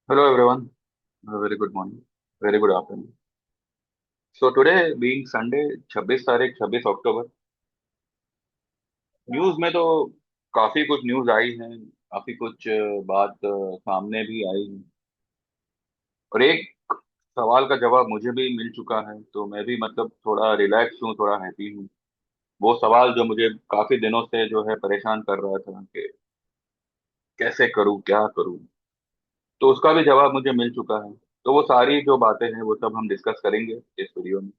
Hello everyone. Very good morning. Very good afternoon. So today being Sunday, 26 तारीख 26 अक्टूबर, news में तो काफी कुछ न्यूज़ आई है, काफी कुछ बात सामने भी आई है। और एक सवाल का जवाब मुझे भी मिल चुका है, तो मैं भी मतलब थोड़ा रिलैक्स हूँ, थोड़ा हैप्पी हूँ। वो सवाल जो मुझे काफी दिनों से जो है परेशान कर रहा था कि कैसे करूँ, क्या करूँ, तो उसका भी जवाब मुझे मिल चुका है। तो वो सारी जो बातें हैं वो सब हम डिस्कस करेंगे इस वीडियो में।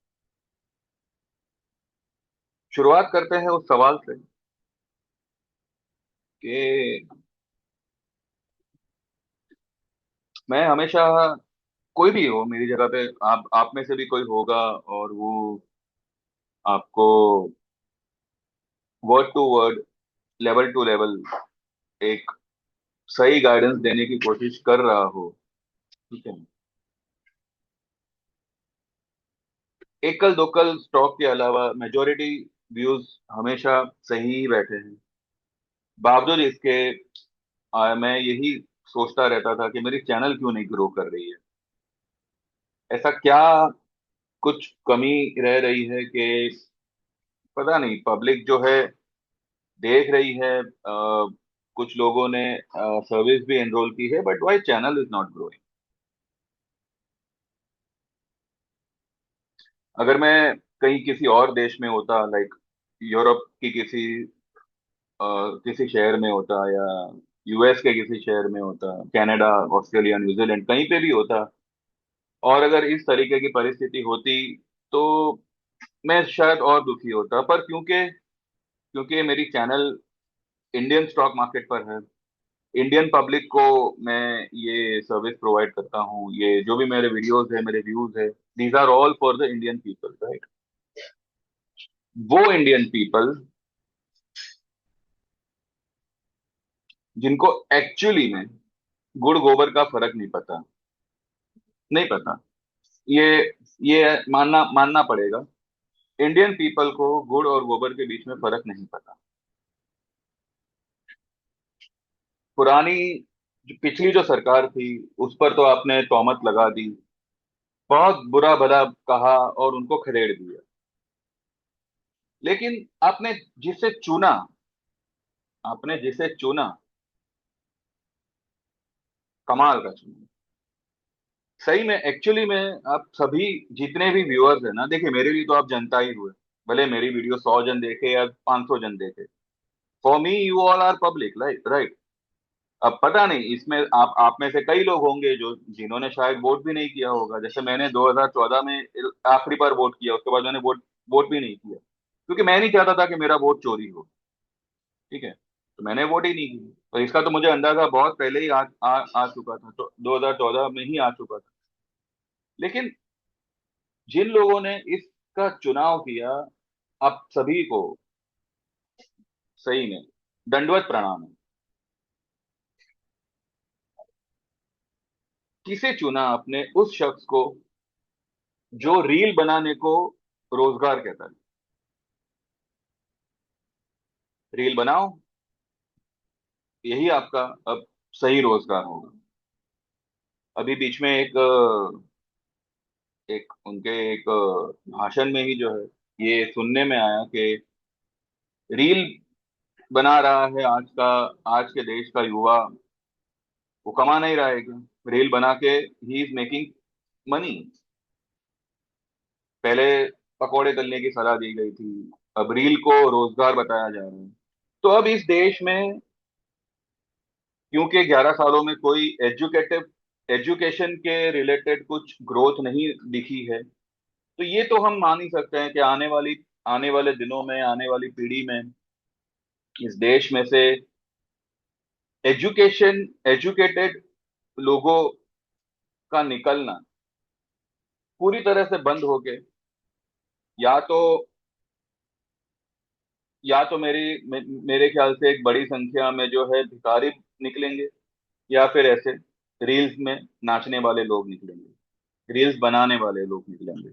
शुरुआत करते हैं उस सवाल से कि मैं हमेशा, कोई भी हो मेरी जगह पे, आप में से भी कोई होगा और वो आपको word to word, level to level एक सही गाइडेंस देने की कोशिश कर रहा हो, ठीक है। एकल दोकल स्टॉक के अलावा मेजोरिटी व्यूज हमेशा सही ही बैठे हैं। बावजूद इसके मैं यही सोचता रहता था कि मेरी चैनल क्यों नहीं ग्रो कर रही है। ऐसा क्या कुछ कमी रह रही है कि पता नहीं, पब्लिक जो है देख रही है, कुछ लोगों ने सर्विस भी एनरोल की है, but why channel is not growing. अगर मैं कहीं किसी और देश में होता, लाइक यूरोप की किसी शहर में होता, या यूएस के किसी शहर में होता, कनाडा, ऑस्ट्रेलिया, न्यूजीलैंड कहीं पे भी होता, और अगर इस तरीके की परिस्थिति होती, तो मैं शायद और दुखी होता। पर क्योंकि क्योंकि मेरी चैनल इंडियन स्टॉक मार्केट पर है, इंडियन पब्लिक को मैं ये सर्विस प्रोवाइड करता हूँ, ये जो भी मेरे वीडियोस है, मेरे व्यूज है, these are all for the Indian people, right. वो इंडियन पीपल जिनको एक्चुअली में गुड़ गोबर का फर्क नहीं पता, नहीं पता, ये ये मानना मानना पड़ेगा। इंडियन पीपल को गुड़ और गोबर के बीच में फर्क नहीं पता। पुरानी पिछली जो सरकार थी, उस पर तो आपने तौमत लगा दी, बहुत बुरा भला कहा और उनको खदेड़ दिया। लेकिन आपने जिसे चुना, आपने जिसे चुना, कमाल का चुना। सही में, एक्चुअली में, आप सभी जितने भी व्यूअर्स है ना, देखिए मेरे लिए तो आप जनता ही हुए। भले मेरी वीडियो 100 जन देखे या 500 जन देखे, for me you all are public, right right. अब पता नहीं, इसमें आप में से कई लोग होंगे जो जिन्होंने शायद वोट भी नहीं किया होगा, जैसे मैंने 2014 में आखिरी बार वोट किया, उसके बाद मैंने वोट वोट भी नहीं किया, क्योंकि मैं नहीं चाहता था कि मेरा वोट चोरी हो, ठीक है। तो मैंने वोट ही नहीं की, तो इसका तो मुझे अंदाजा बहुत पहले ही आ चुका था, तो 2014 में ही आ चुका था। लेकिन जिन लोगों ने इसका चुनाव किया, आप सभी को सही में दंडवत प्रणाम है। किसे चुना आपने? उस शख्स को जो रील बनाने को रोजगार कहता है। रील बनाओ, यही आपका अब सही रोजगार होगा। अभी बीच में एक उनके एक भाषण में ही जो है ये सुनने में आया कि रील बना रहा है आज के देश का युवा, वो कमा नहीं रहा है क्या? रील बना के ही इज मेकिंग मनी। पहले पकौड़े तलने की सलाह दी गई थी, अब रील को रोजगार बताया जा रहा है। तो अब इस देश में, क्योंकि 11 सालों में कोई एजुकेशन के रिलेटेड कुछ ग्रोथ नहीं दिखी है, तो ये तो हम मान ही सकते हैं कि आने वाले दिनों में, आने वाली पीढ़ी में इस देश में से एजुकेटेड लोगों का निकलना पूरी तरह से बंद होके, या तो मेरे ख्याल से एक बड़ी संख्या में जो है भिखारी निकलेंगे, या फिर ऐसे रील्स में नाचने वाले लोग निकलेंगे, रील्स बनाने वाले लोग निकलेंगे।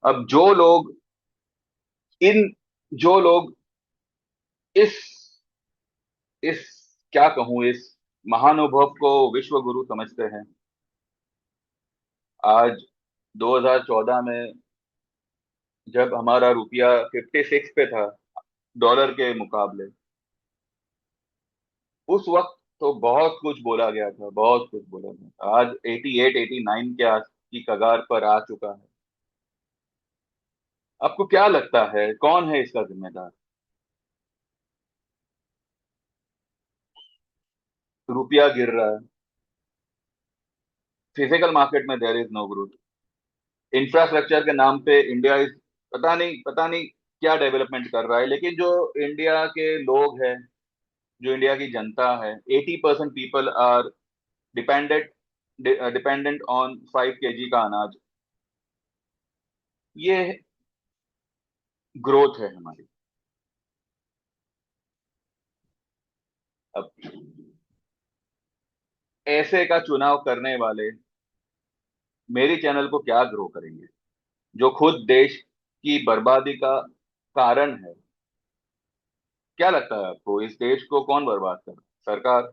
अब इन जो लोग इस इस क्या कहूं, इस महानुभव को विश्व गुरु समझते हैं। आज 2014 में जब हमारा रुपया 56 पे था डॉलर के मुकाबले, उस वक्त तो बहुत कुछ बोला गया था, बहुत कुछ बोला गया था। आज 88 89 के आस की कगार पर आ चुका है। आपको क्या लगता है कौन है इसका जिम्मेदार? रुपया गिर रहा है, फिजिकल मार्केट में there is no growth, infrastructure के नाम पे इंडिया इज पता नहीं क्या डेवलपमेंट कर रहा है, लेकिन जो इंडिया के लोग हैं, जो इंडिया की जनता है, 80% people are dependent dependent on 5 kg का अनाज। ये ग्रोथ है हमारी। अब ऐसे का चुनाव करने वाले मेरी चैनल को क्या ग्रो करेंगे, जो खुद देश की बर्बादी का कारण है? क्या लगता है आपको इस देश को कौन बर्बाद कर रहा है? सरकार?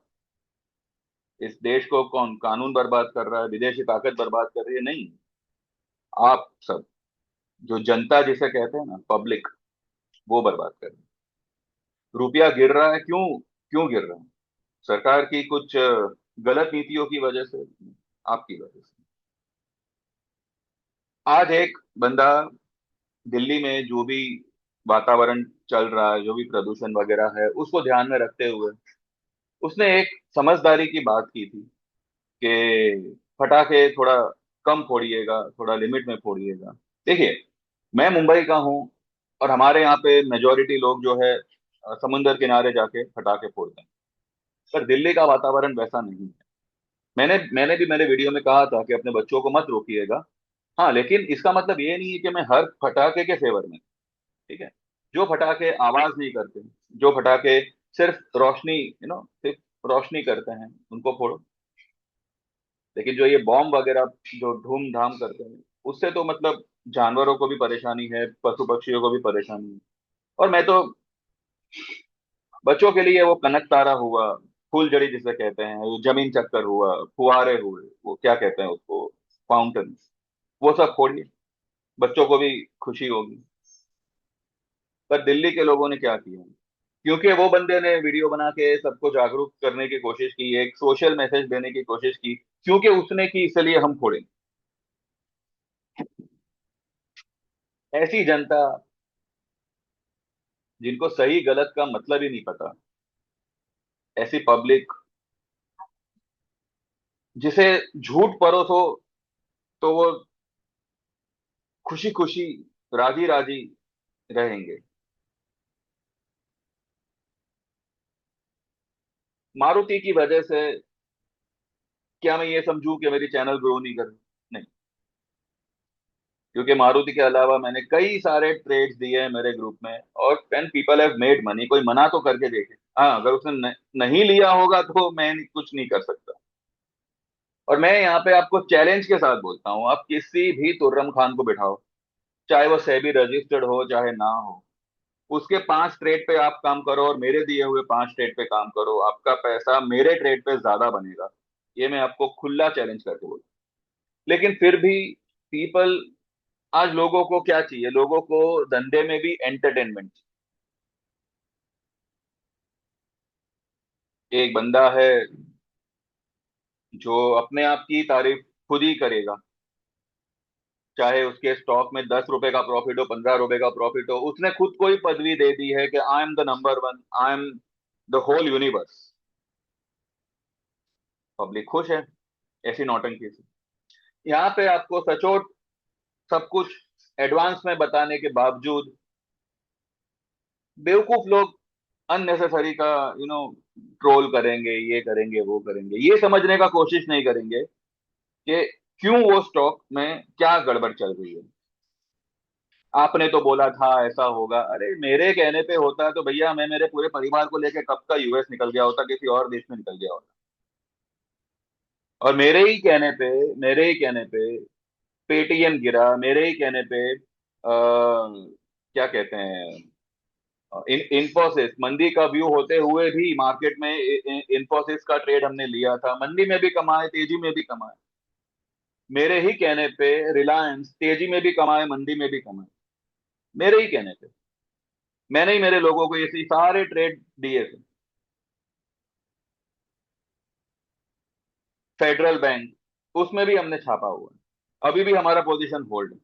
इस देश को कौन कानून बर्बाद कर रहा है? विदेशी ताकत बर्बाद कर रही है? नहीं, आप सब, जो जनता जिसे कहते हैं ना, पब्लिक, वो बर्बाद कर रही है। रुपया गिर रहा है, क्यों? क्यों गिर रहा है? सरकार की कुछ गलत नीतियों की वजह से, आपकी वजह से। आज एक बंदा दिल्ली में जो भी वातावरण चल रहा है, जो भी प्रदूषण वगैरह है, उसको ध्यान में रखते हुए उसने एक समझदारी की बात की थी कि पटाखे थोड़ा कम फोड़िएगा, थोड़ा लिमिट में फोड़िएगा। देखिए, मैं मुंबई का हूँ और हमारे यहाँ पे मेजोरिटी लोग जो है समुंदर किनारे जाके पटाखे फोड़ते हैं। पर दिल्ली का वातावरण वैसा नहीं है। मैंने भी मेरे वीडियो में कहा था कि अपने बच्चों को मत रोकिएगा। हाँ, लेकिन इसका मतलब ये नहीं है कि मैं हर पटाखे के फेवर में। ठीक है, जो पटाखे आवाज नहीं करते, जो पटाखे सिर्फ रोशनी, सिर्फ रोशनी करते हैं, उनको फोड़ो। लेकिन जो ये बॉम्ब वगैरह जो धूमधाम करते हैं, उससे तो मतलब जानवरों को भी परेशानी है, पशु पक्षियों को भी परेशानी है। और मैं तो बच्चों के लिए वो कनक तारा हुआ, फूलझड़ी जिसे कहते हैं, वो जमीन चक्कर हुआ, फुहारे हुए, वो क्या कहते हैं उसको, फाउंटेन, वो सब फोड़िए, बच्चों को भी खुशी होगी। पर दिल्ली के लोगों ने क्या किया? क्योंकि वो बंदे ने वीडियो बना के सबको जागरूक करने की कोशिश की, एक सोशल मैसेज देने की कोशिश की, क्योंकि उसने की इसलिए हम फोड़े। ऐसी जनता, जिनको सही गलत का मतलब ही नहीं पता, ऐसी पब्लिक जिसे झूठ परोसो तो वो खुशी खुशी, राजी राजी रहेंगे। मारुति की वजह से क्या मैं ये समझूं कि मेरी चैनल ग्रो नहीं कर रही? नहीं, क्योंकि मारुति के अलावा मैंने कई सारे ट्रेड्स दिए हैं मेरे ग्रुप में, और 10 पीपल हैव मेड मनी। कोई मना तो करके देखे। हाँ, अगर उसने नहीं लिया होगा तो मैं कुछ नहीं कर सकता। और मैं यहाँ पे आपको चैलेंज के साथ बोलता हूँ, आप किसी भी तुर्रम खान को बिठाओ, चाहे वो सेबी रजिस्टर्ड हो चाहे ना हो, उसके 5 ट्रेड पे आप काम करो और मेरे दिए हुए 5 ट्रेड पे काम करो, आपका पैसा मेरे ट्रेड पे ज्यादा बनेगा। ये मैं आपको खुला चैलेंज करके बोलता हूँ। लेकिन फिर भी पीपल, आज लोगों को क्या चाहिए? लोगों को धंधे में भी एंटरटेनमेंट। एक बंदा है जो अपने आप की तारीफ खुद ही करेगा, चाहे उसके स्टॉक में 10 रुपए का प्रॉफिट हो, 15 रुपए का प्रॉफिट हो, उसने खुद को ही पदवी दे दी है कि I am the number one, I am the whole universe. Public खुश है ऐसी नौटंकी से। यहाँ पे आपको सचोट सब कुछ एडवांस में बताने के बावजूद बेवकूफ लोग अननेसेसरी का ट्रोल करेंगे, ये करेंगे, वो करेंगे, ये समझने का कोशिश नहीं करेंगे कि क्यों वो स्टॉक में क्या गड़बड़ चल रही है। आपने तो बोला था ऐसा होगा, अरे मेरे कहने पे होता तो भैया मैं मेरे पूरे परिवार को लेकर कब का यूएस निकल गया होता, किसी और देश में निकल गया होता। और मेरे ही कहने पे पेटीएम गिरा, मेरे ही कहने पे क्या कहते हैं, इन्फोसिस मंदी का व्यू होते हुए भी मार्केट में इन्फोसिस का ट्रेड हमने लिया था, मंदी में भी कमाए, तेजी में भी कमाए। मेरे ही कहने पे रिलायंस तेजी में भी कमाए, मंदी में भी कमाए, मेरे ही कहने पे। मैंने ही मेरे लोगों को ये सारे ट्रेड दिए थे। फेडरल बैंक, उसमें भी हमने छापा हुआ है, अभी भी हमारा पोजीशन होल्ड है।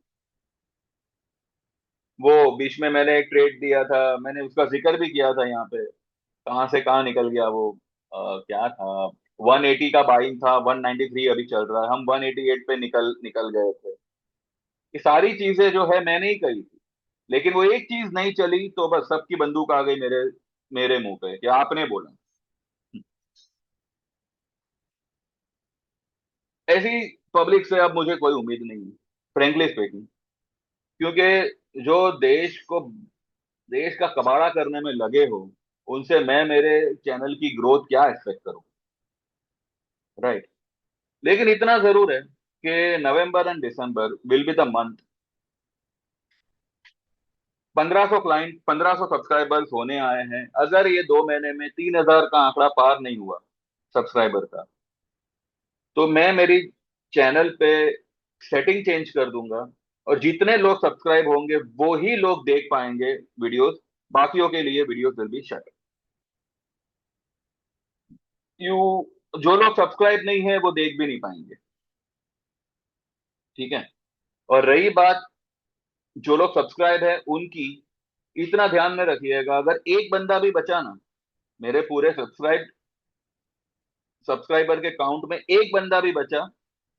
वो बीच में मैंने एक ट्रेड दिया था, मैंने उसका जिक्र भी किया था यहाँ पे, कहाँ से कहाँ निकल गया वो। क्या था, 180 का बाइंग था, 193 अभी चल रहा है, हम 188 पे निकल निकल गए थे। ये सारी चीजें जो है मैंने ही कही थी, लेकिन वो एक चीज नहीं चली तो बस सबकी बंदूक आ गई मेरे मेरे मुंह पे कि आपने बोला। ऐसी पब्लिक से अब मुझे कोई उम्मीद नहीं है, फ्रेंकली स्पीकिंग। क्योंकि जो देश का कबाड़ा करने में लगे हो, उनसे मैं मेरे चैनल की ग्रोथ क्या एक्सपेक्ट करूं। राइट। लेकिन इतना जरूर है कि November and December will be the month. 1500 client, 1500 subscribers होने आए हैं। अगर ये 2 महीने में 3000 का आंकड़ा पार नहीं हुआ सब्सक्राइबर का, तो मैं मेरी चैनल पे सेटिंग चेंज कर दूंगा, और जितने लोग सब्सक्राइब होंगे वो ही लोग देख पाएंगे वीडियोस, बाकियों के लिए videos will be shut. You, जो लोग सब्सक्राइब नहीं है वो देख भी नहीं पाएंगे। ठीक है। और रही बात जो लोग सब्सक्राइब है उनकी, इतना ध्यान में रखिएगा, अगर एक बंदा भी बचा ना मेरे पूरे सब्सक्राइबर के काउंट में, एक बंदा भी बचा,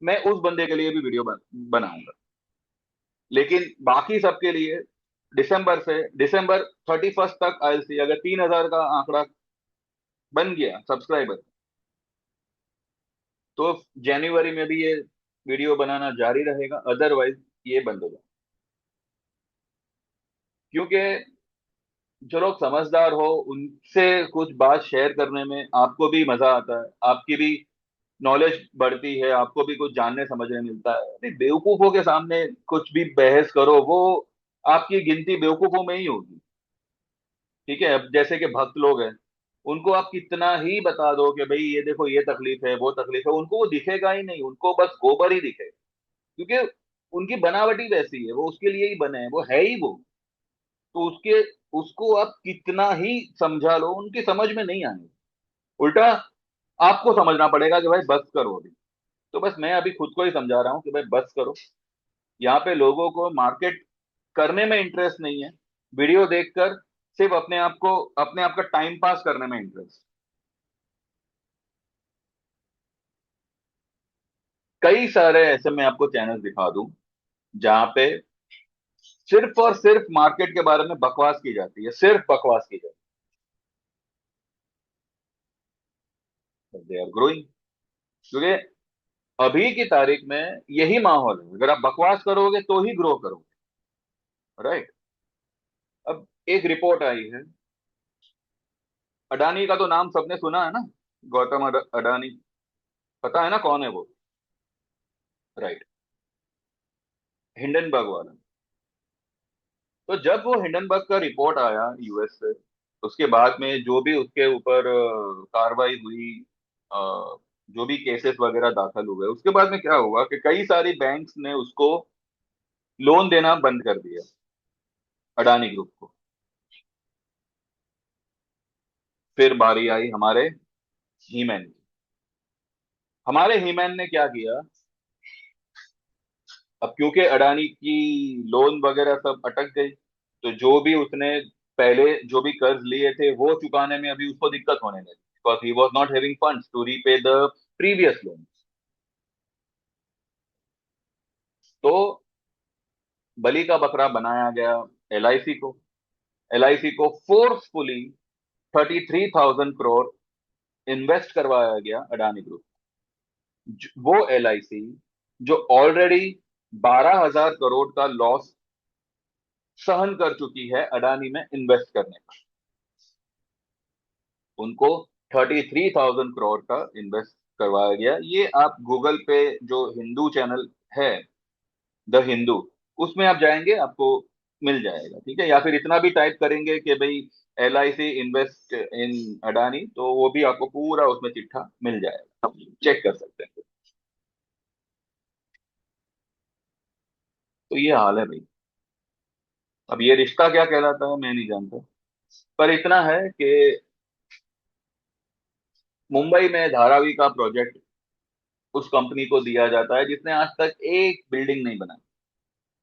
मैं उस बंदे के लिए भी वीडियो बनाऊंगा। लेकिन बाकी सबके लिए दिसंबर 31 तक आई सी, अगर 3000 का आंकड़ा बन गया सब्सक्राइबर, तो जनवरी में भी ये वीडियो बनाना जारी रहेगा, अदरवाइज ये बंद होगा। क्योंकि जो लोग समझदार हो उनसे कुछ बात शेयर करने में आपको भी मजा आता है, आपकी भी नॉलेज बढ़ती है, आपको भी कुछ जानने समझने मिलता है। अरे बेवकूफों के सामने कुछ भी बहस करो, वो आपकी गिनती बेवकूफों में ही होगी। ठीक है। अब जैसे कि भक्त लोग हैं, उनको आप कितना ही बता दो कि भाई ये देखो ये तकलीफ है वो तकलीफ है, उनको वो दिखेगा ही नहीं, उनको बस गोबर ही दिखेगा। क्योंकि उनकी बनावटी वैसी है, वो उसके लिए ही बने हैं, वो है ही वो। तो उसको आप कितना ही समझा लो, उनकी समझ में नहीं आएगा। उल्टा आपको समझना पड़ेगा कि भाई बस करो अभी। तो बस मैं अभी खुद को ही समझा रहा हूँ कि भाई बस करो। यहाँ पे लोगों को मार्केट करने में इंटरेस्ट नहीं है, वीडियो देखकर सिर्फ अपने आप का टाइम पास करने में इंटरेस्ट। कई सारे ऐसे मैं आपको चैनल दिखा दूं जहां पे सिर्फ और सिर्फ मार्केट के बारे में बकवास की जाती है, सिर्फ बकवास की जाती है। They are growing. क्योंकि अभी की तारीख में यही माहौल है, अगर आप बकवास करोगे तो ही ग्रो करोगे। राइट। अब एक रिपोर्ट आई है, अडानी का तो नाम सबने सुना है ना, गौतम अडानी। पता है ना कौन है वो? राइट। हिंडनबर्ग वाला। तो जब वो हिंडनबर्ग का रिपोर्ट आया यूएस से, उसके बाद में जो भी उसके ऊपर कार्रवाई हुई, जो भी केसेस वगैरह दाखिल हुए, उसके बाद में क्या हुआ कि कई सारी बैंक्स ने उसको लोन देना बंद कर दिया, अडानी ग्रुप को। फिर बारी आई हमारे हीमैन की। हमारे हीमैन ने क्या किया, अब क्योंकि अडानी की लोन वगैरह सब अटक गई, तो जो भी उसने पहले जो भी कर्ज लिए थे वो चुकाने में अभी उसको दिक्कत होने लगी, because he was not having funds to repay the previous loan. तो बलि का बकरा बनाया गया एलआईसी को। एलआईसी को फोर्सफुली 33,000 करोड़ इन्वेस्ट करवाया गया अडानी ग्रुप। वो एलआईसी जो ऑलरेडी 12,000 करोड़ का लॉस सहन कर चुकी है अडानी में इन्वेस्ट करने का, उनको 33,000 करोड़ का इन्वेस्ट करवाया गया। ये आप गूगल पे जो हिंदू चैनल है, द हिंदू, उसमें आप जाएंगे आपको मिल जाएगा, ठीक है। या फिर इतना भी टाइप करेंगे कि भाई LIC इन्वेस्ट इन अडानी, तो वो भी आपको पूरा उसमें चिट्ठा मिल जाएगा, चेक कर सकते हैं। तो ये हाल है भाई। अब ये रिश्ता क्या कहलाता है मैं नहीं जानता, पर इतना है कि मुंबई में धारावी का प्रोजेक्ट उस कंपनी को दिया जाता है जिसने आज तक एक बिल्डिंग नहीं बनाई,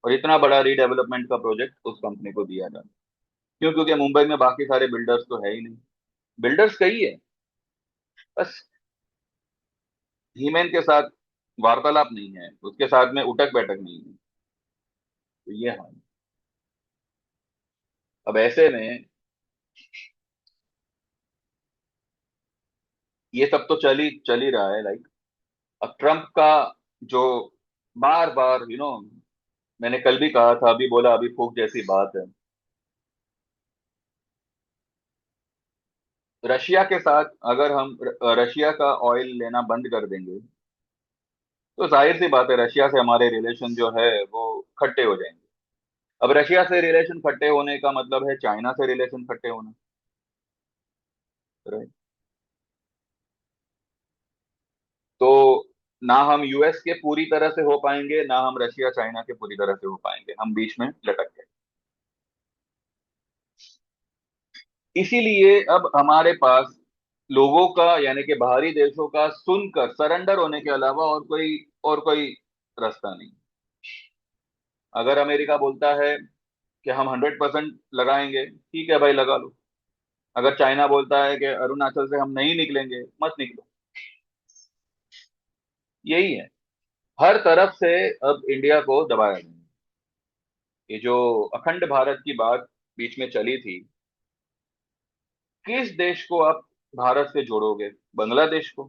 और इतना बड़ा रीडेवलपमेंट का प्रोजेक्ट उस कंपनी को दिया जाता है। क्यों? क्योंकि मुंबई में बाकी सारे बिल्डर्स तो है ही नहीं। बिल्डर्स कई है, बस हीमेन के साथ वार्तालाप नहीं है, उसके साथ में उठक बैठक नहीं है। तो ये हाल। अब ऐसे में ये सब तो चल ही रहा है, लाइक अब ट्रम्प का जो बार बार मैंने कल भी कहा था, अभी बोला, अभी फूक जैसी बात है। रशिया के साथ अगर हम रशिया का ऑयल लेना बंद कर देंगे, तो जाहिर सी बात है रशिया से हमारे रिलेशन जो है वो खट्टे हो जाएंगे। अब रशिया से रिलेशन खट्टे होने का मतलब है चाइना से रिलेशन खट्टे होना, right? तो ना हम यूएस के पूरी तरह से हो पाएंगे, ना हम रशिया चाइना के पूरी तरह से हो पाएंगे, हम बीच में लटक गए। इसीलिए अब हमारे पास लोगों का, यानी कि बाहरी देशों का सुनकर सरेंडर होने के अलावा और कोई रास्ता नहीं। अगर अमेरिका बोलता है कि हम 100% लगाएंगे, ठीक है भाई, लगा लो। अगर चाइना बोलता है कि अरुणाचल से हम नहीं निकलेंगे, मत निकलो। यही है, हर तरफ से अब इंडिया को दबाया जाए। ये जो अखंड भारत की बात बीच में चली थी, किस देश को आप भारत से जोड़ोगे? बांग्लादेश को?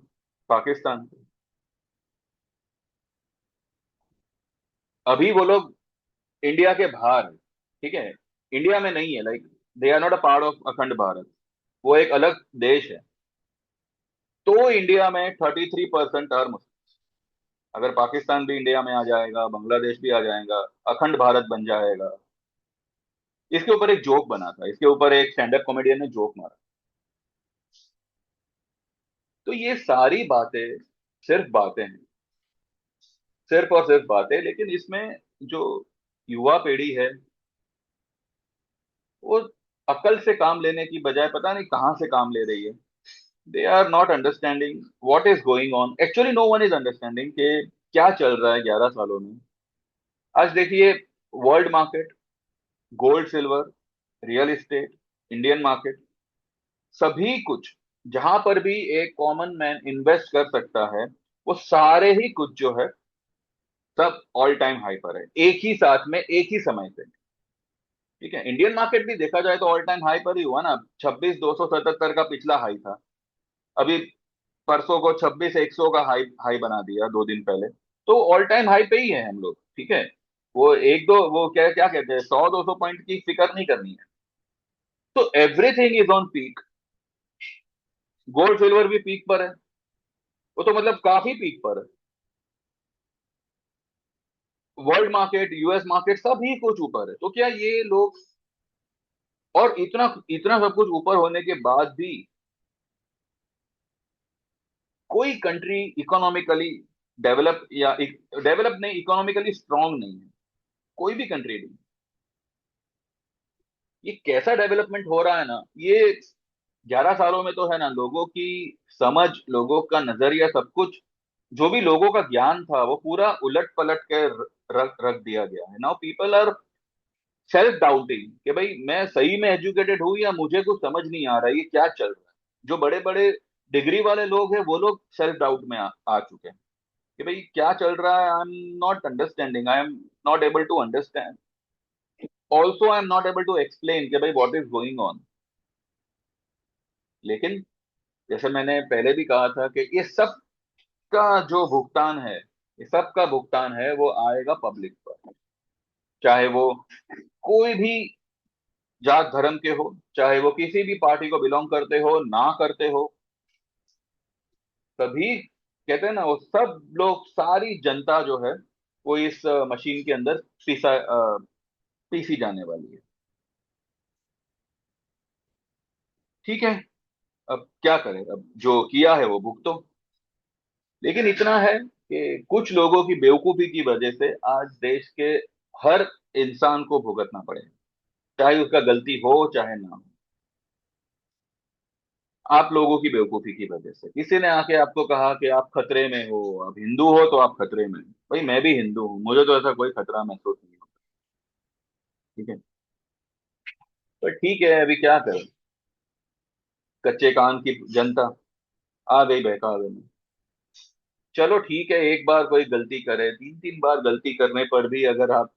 पाकिस्तान को? अभी वो लोग इंडिया के बाहर है, ठीक है, इंडिया में नहीं है, like they are not a part of अखंड भारत, वो एक अलग देश है। तो इंडिया में 33% आर मुस्लिम। अगर पाकिस्तान भी इंडिया में आ जाएगा, बांग्लादेश भी आ जाएगा, अखंड भारत बन जाएगा। इसके ऊपर एक जोक बना था, इसके ऊपर एक स्टैंड अप कॉमेडियन ने जोक मारा। तो ये सारी बातें सिर्फ बातें हैं, सिर्फ और सिर्फ बातें, लेकिन इसमें जो युवा पीढ़ी है वो अकल से काम लेने की बजाय पता नहीं कहाँ से काम ले रही है। They are not understanding what is going on, actually no one is understanding कि क्या चल रहा है 11 सालों में। आज देखिए, world market, gold silver, real estate, Indian market, सभी कुछ जहां पर भी एक कॉमन मैन इन्वेस्ट कर सकता है, वो सारे ही कुछ जो है सब ऑल टाइम हाई पर है, एक ही साथ में एक ही समय पे। ठीक है, इंडियन मार्केट भी देखा जाए तो ऑल टाइम हाई पर ही हुआ ना। 26,277 का पिछला हाई था, अभी परसों को 26,100 का हाई हाई बना दिया 2 दिन पहले। तो ऑल टाइम हाई पे ही है हम लोग, ठीक है। वो एक दो, वो क्या क्या कहते हैं, 100-200 पॉइंट की फिक्र नहीं करनी है। तो everything is on peak. Gold silver भी पीक पर है, वो तो मतलब काफी पीक पर है। वर्ल्ड मार्केट, यूएस मार्केट, सभी कुछ ऊपर है। तो क्या ये लोग, और इतना इतना सब कुछ ऊपर होने के बाद भी कोई कंट्री इकोनॉमिकली डेवलप, या डेवलप नहीं, इकोनॉमिकली स्ट्रांग नहीं है, कोई भी कंट्री नहीं। ये कैसा डेवलपमेंट हो रहा है ना, ये 11 सालों में तो है ना, लोगों की समझ, लोगों का नजरिया, सब कुछ, जो भी लोगों का ज्ञान था वो पूरा उलट पलट के रख रख दिया गया है। Now people are self doubting कि भाई मैं सही में एजुकेटेड हूं या मुझे कुछ समझ नहीं आ रहा है, ये क्या चल रहा है। जो बड़े बड़े डिग्री वाले लोग हैं वो लोग सेल्फ डाउट में आ चुके हैं कि भाई क्या चल रहा है। I am not understanding, I am not able to understand, also I am not able to explain कि भाई व्हाट इज गोइंग ऑन। लेकिन जैसे मैंने पहले भी कहा था कि ये सब का जो भुगतान है, ये सब का भुगतान है वो आएगा पब्लिक पर। चाहे वो कोई भी जात धर्म के हो, चाहे वो किसी भी पार्टी को बिलोंग करते हो ना करते हो, सभी, कहते हैं ना, वो सब लोग, सारी जनता जो है वो इस मशीन के अंदर पिसा पीसी जाने वाली है। ठीक है, अब क्या करें, अब जो किया है वो भुगतो। लेकिन इतना है कि कुछ लोगों की बेवकूफी की वजह से आज देश के हर इंसान को भुगतना पड़ेगा, चाहे उसका गलती हो चाहे ना हो। आप लोगों की बेवकूफी की वजह से किसी ने आके आपको कहा कि आप खतरे में हो, आप हिंदू हो तो आप खतरे में हो। भाई मैं भी हिंदू हूँ, मुझे तो ऐसा कोई खतरा महसूस नहीं होता। ठीक है, तो ठीक है, अभी क्या करें। कच्चे कान की जनता आ गई बहकावे में। चलो ठीक है, एक बार कोई गलती करे, तीन तीन बार गलती करने पर भी अगर आप,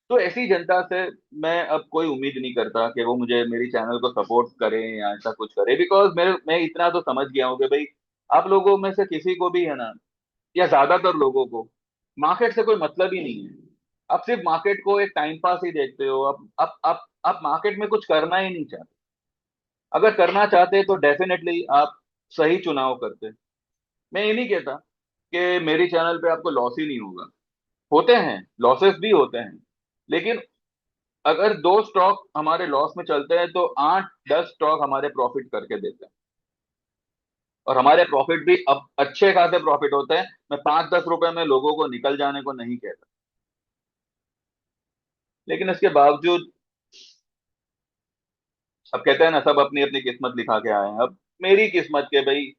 तो ऐसी जनता से मैं अब कोई उम्मीद नहीं करता कि वो मुझे मेरी चैनल को सपोर्ट करे या ऐसा कुछ करे, बिकॉज मैं इतना तो समझ गया हूँ कि भाई आप लोगों में से किसी को भी है ना, या ज्यादातर लोगों को मार्केट से कोई मतलब ही नहीं है। आप सिर्फ मार्केट को एक टाइम पास ही देखते हो। आप मार्केट में कुछ करना ही नहीं चाहते। अगर करना चाहते तो डेफिनेटली आप सही चुनाव करते। मैं ये नहीं कहता कि मेरी चैनल पे आपको लॉस ही नहीं होगा, होते हैं, लॉसेस भी होते हैं। लेकिन अगर दो स्टॉक हमारे लॉस में चलते हैं तो 8-10 स्टॉक हमारे प्रॉफिट करके देते हैं। और हमारे प्रॉफिट भी अब अच्छे खासे प्रॉफिट होते हैं। मैं 5-10 रुपए में लोगों को निकल जाने को नहीं कहता, लेकिन इसके बावजूद अब कहते हैं ना, सब अपनी अपनी किस्मत लिखा के आए हैं। अब मेरी किस्मत के भाई,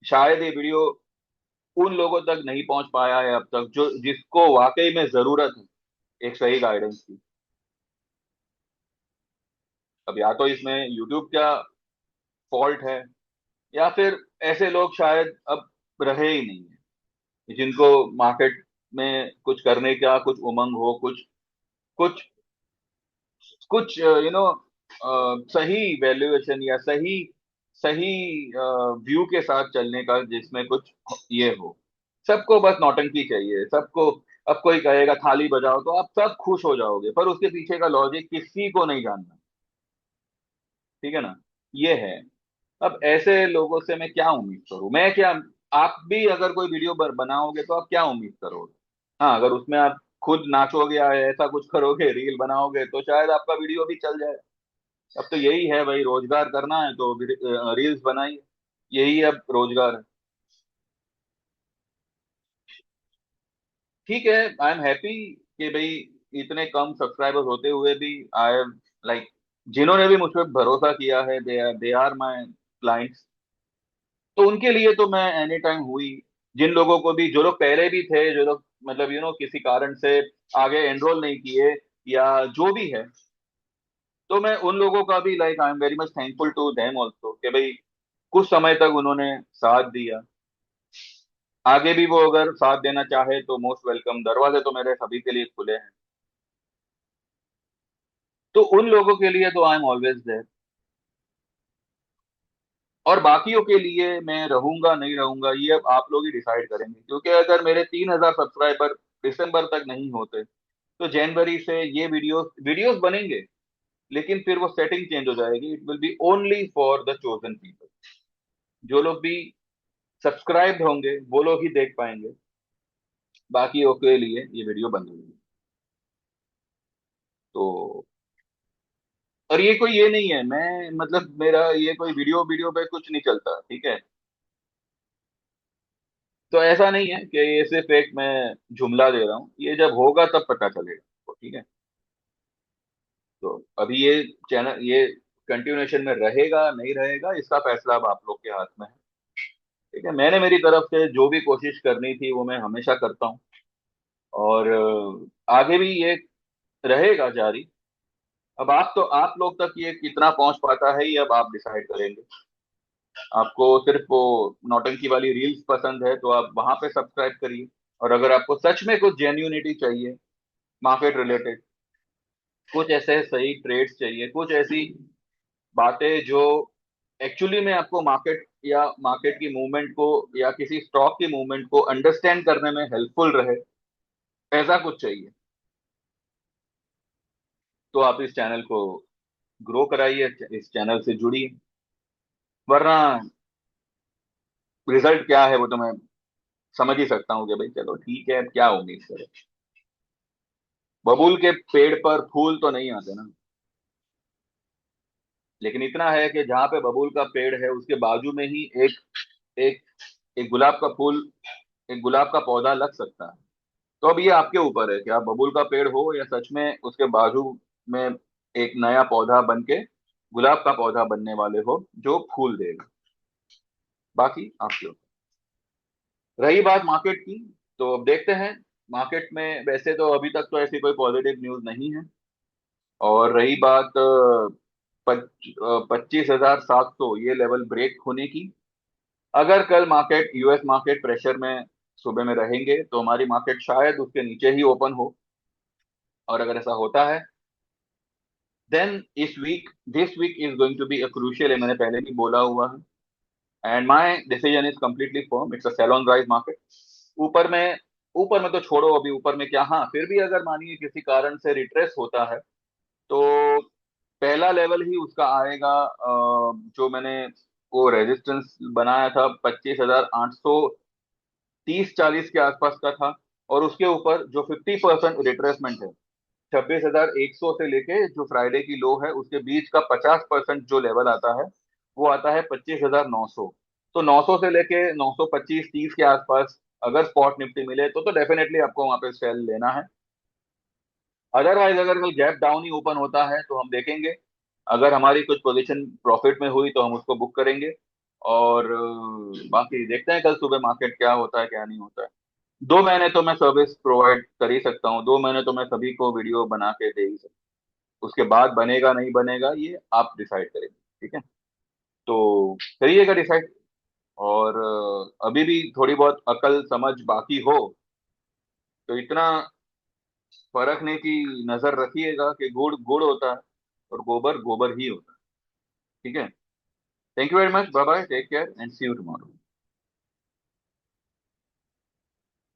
शायद ये वीडियो उन लोगों तक नहीं पहुंच पाया है अब तक जो जिसको वाकई में जरूरत है एक सही गाइडेंस की। अब या तो इसमें यूट्यूब का फॉल्ट है, या फिर ऐसे लोग शायद अब रहे ही नहीं है जिनको मार्केट में कुछ करने का कुछ उमंग हो, कुछ कुछ कुछ सही वैल्यूएशन या सही सही व्यू के साथ चलने का, जिसमें कुछ ये हो। सबको बस नौटंकी चाहिए, सबको। अब कोई कहेगा थाली बजाओ तो आप सब खुश हो जाओगे, पर उसके पीछे का लॉजिक किसी को नहीं जानना। ठीक है ना, ये है। अब ऐसे लोगों से मैं क्या उम्मीद करूं, मैं क्या, आप भी अगर कोई वीडियो बनाओगे तो आप क्या उम्मीद करोगे। हाँ, अगर उसमें आप खुद नाचोगे या ऐसा कुछ करोगे, रील बनाओगे, तो शायद आपका वीडियो भी चल जाए। अब तो यही है भाई, रोजगार करना है तो रील्स बनाइए, यही अब रोजगार है। ठीक है, आई एम हैप्पी कि भाई इतने कम सब्सक्राइबर्स होते हुए भी आई एम लाइक, जिन्होंने भी मुझ पर भरोसा किया है, दे आर माई क्लाइंट्स। तो उनके लिए तो मैं एनी टाइम हुई। जिन लोगों को भी, जो लोग पहले भी थे, जो लोग मतलब किसी कारण से आगे एनरोल नहीं किए या जो भी है, तो मैं उन लोगों का भी like I am very much thankful to them also कि भाई कुछ समय तक उन्होंने साथ दिया। आगे भी वो अगर साथ देना चाहे तो मोस्ट वेलकम, दरवाजे तो मेरे सभी के लिए खुले हैं। तो उन लोगों के लिए तो आई एम ऑलवेज देयर। और बाकियों के लिए मैं रहूंगा नहीं रहूंगा, ये अब आप लोग ही डिसाइड करेंगे, क्योंकि अगर मेरे 3,000 सब्सक्राइबर दिसंबर तक नहीं होते तो जनवरी से ये वीडियोस वीडियोस बनेंगे, लेकिन फिर वो सेटिंग चेंज हो जाएगी। It will be only for the chosen people. जो लोग भी सब्सक्राइब्ड होंगे वो लोग ही देख पाएंगे, बाकियों के लिए ये वीडियो बंद होगी। तो और ये कोई ये नहीं है, मैं मतलब मेरा ये कोई वीडियो वीडियो पे कुछ नहीं चलता, ठीक है। तो ऐसा नहीं है कि ये सिर्फ एक मैं जुमला दे रहा हूँ, ये जब होगा तब पता चलेगा तो, ठीक है। तो अभी ये चैनल ये कंटिन्यूएशन में रहेगा नहीं रहेगा, इसका फैसला अब आप लोग के हाथ में है। ठीक है, मैंने मेरी तरफ से जो भी कोशिश करनी थी वो मैं हमेशा करता हूँ। और आगे भी ये रहेगा जारी। अब आप लोग तक ये कितना पहुंच पाता है, ये अब आप डिसाइड करेंगे। आपको सिर्फ वो नौटंकी वाली रील्स पसंद है तो आप वहां पे सब्सक्राइब करिए। और अगर आपको सच में कुछ जेन्यूनिटी चाहिए मार्केट रिलेटेड, कुछ ऐसे सही ट्रेड्स चाहिए, कुछ ऐसी बातें जो एक्चुअली में आपको मार्केट या मार्केट की मूवमेंट को या किसी स्टॉक की मूवमेंट को अंडरस्टैंड करने में हेल्पफुल रहे, ऐसा कुछ चाहिए, तो आप इस चैनल को ग्रो कराइए, इस चैनल से जुड़िए। वरना रिजल्ट क्या है वो तो मैं समझ ही सकता हूँ कि भाई चलो ठीक है, अब क्या उम्मीद करें। बबूल के पेड़ पर फूल तो नहीं आते ना, लेकिन इतना है कि जहाँ पे बबूल का पेड़ है उसके बाजू में ही एक एक गुलाब का फूल, एक गुलाब का पौधा लग सकता है। तो अब ये आपके ऊपर है कि आप बबूल का पेड़ हो या सच में उसके बाजू में एक नया पौधा बन के गुलाब का पौधा बनने वाले हो जो फूल देगा। बाकी आपके ऊपर। रही बात मार्केट की, तो अब देखते हैं। मार्केट में वैसे तो अभी तक तो ऐसी कोई पॉजिटिव न्यूज नहीं है। और रही बात 25,700 ये लेवल ब्रेक होने की, अगर कल मार्केट यूएस मार्केट प्रेशर में सुबह में रहेंगे तो हमारी मार्केट शायद उसके नीचे ही ओपन हो। और अगर ऐसा होता है, देन इस week this week is going to be a crucial, मैंने पहले भी बोला हुआ है। And my decision is completely firm, it's a sell on rise market. ऊपर में ऊपर में तो छोड़ो, अभी ऊपर में क्या, हाँ फिर भी अगर मानिए किसी कारण से रिट्रेस होता है तो पहला लेवल ही उसका आएगा, जो मैंने वो रेजिस्टेंस बनाया था 25,830-40 के आसपास का था। और उसके ऊपर जो 50% रिट्रेसमेंट है, 26,100 से लेके जो फ्राइडे की लो है उसके बीच का 50% जो लेवल आता है वो आता है 25,900। तो 900 से लेके 925-30 के आसपास अगर स्पॉट निफ्टी मिले तो डेफिनेटली आपको वहां पे सेल लेना है। अदरवाइज अगर कल गैप डाउन ही ओपन होता है तो हम देखेंगे, अगर हमारी कुछ पोजीशन प्रॉफिट में हुई तो हम उसको बुक करेंगे। और बाकी देखते हैं कल सुबह मार्केट क्या होता है क्या नहीं होता है। 2 महीने तो मैं सर्विस प्रोवाइड कर ही सकता हूँ, 2 महीने तो मैं सभी को वीडियो बना के दे ही सकता हूँ। उसके बाद बनेगा नहीं बनेगा ये आप डिसाइड करेंगे, ठीक है। तो करिएगा डिसाइड। और अभी भी थोड़ी बहुत अकल समझ बाकी हो तो इतना परखने की नजर रखिएगा कि गुड़ गुड़ होता है और गोबर गोबर ही होता है। ठीक है। Thank you very much, bye bye, take care and see you tomorrow.